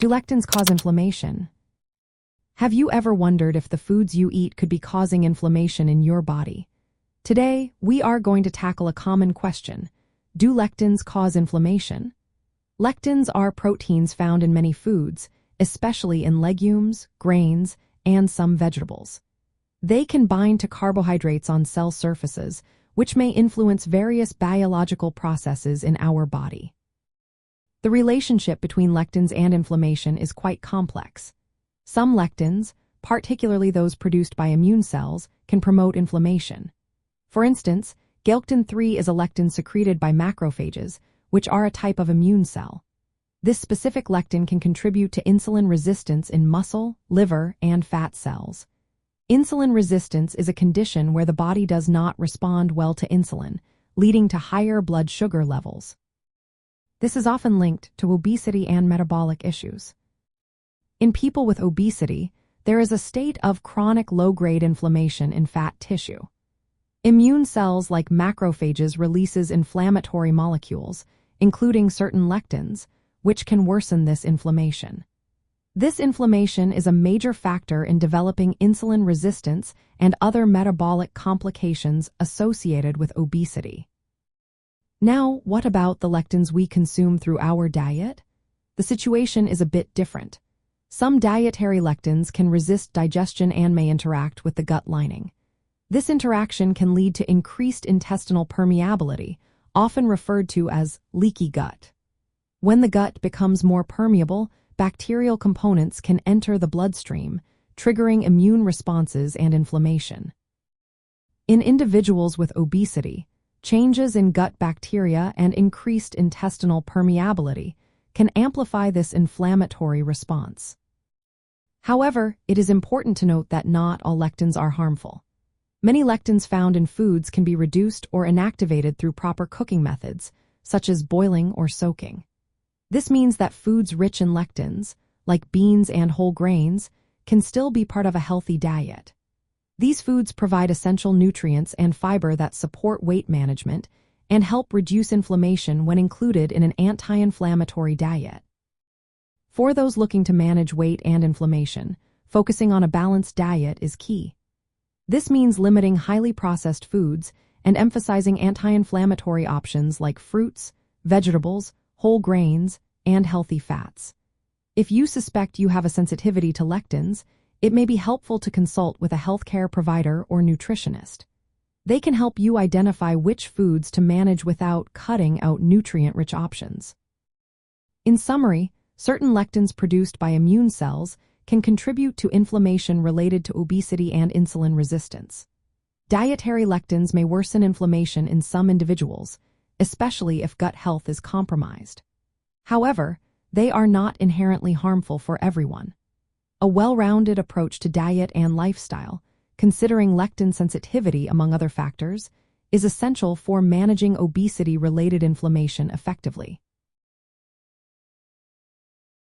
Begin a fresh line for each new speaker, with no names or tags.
Do lectins cause inflammation? Have you ever wondered if the foods you eat could be causing inflammation in your body? Today, we are going to tackle a common question. Do lectins cause inflammation? Lectins are proteins found in many foods, especially in legumes, grains, and some vegetables. They can bind to carbohydrates on cell surfaces, which may influence various biological processes in our body. The relationship between lectins and inflammation is quite complex. Some lectins, particularly those produced by immune cells, can promote inflammation. For instance, Lectin-3 is a lectin secreted by macrophages, which are a type of immune cell. This specific lectin can contribute to insulin resistance in muscle, liver, and fat cells. Insulin resistance is a condition where the body does not respond well to insulin, leading to higher blood sugar levels. This is often linked to obesity and metabolic issues. In people with obesity, there is a state of chronic low-grade inflammation in fat tissue. Immune cells like macrophages releases inflammatory molecules, including certain lectins, which can worsen this inflammation. This inflammation is a major factor in developing insulin resistance and other metabolic complications associated with obesity. Now, what about the lectins we consume through our diet? The situation is a bit different. Some dietary lectins can resist digestion and may interact with the gut lining. This interaction can lead to increased intestinal permeability, often referred to as leaky gut. When the gut becomes more permeable, bacterial components can enter the bloodstream, triggering immune responses and inflammation. In individuals with obesity, changes in gut bacteria and increased intestinal permeability can amplify this inflammatory response. However, it is important to note that not all lectins are harmful. Many lectins found in foods can be reduced or inactivated through proper cooking methods, such as boiling or soaking. This means that foods rich in lectins, like beans and whole grains, can still be part of a healthy diet. These foods provide essential nutrients and fiber that support weight management and help reduce inflammation when included in an anti-inflammatory diet. For those looking to manage weight and inflammation, focusing on a balanced diet is key. This means limiting highly processed foods and emphasizing anti-inflammatory options like fruits, vegetables, whole grains, and healthy fats. If you suspect you have a sensitivity to lectins, it may be helpful to consult with a healthcare provider or nutritionist. They can help you identify which foods to manage without cutting out nutrient-rich options. In summary, certain lectins produced by immune cells can contribute to inflammation related to obesity and insulin resistance. Dietary lectins may worsen inflammation in some individuals, especially if gut health is compromised. However, they are not inherently harmful for everyone. A well-rounded approach to diet and lifestyle, considering lectin sensitivity among other factors, is essential for managing obesity-related inflammation effectively.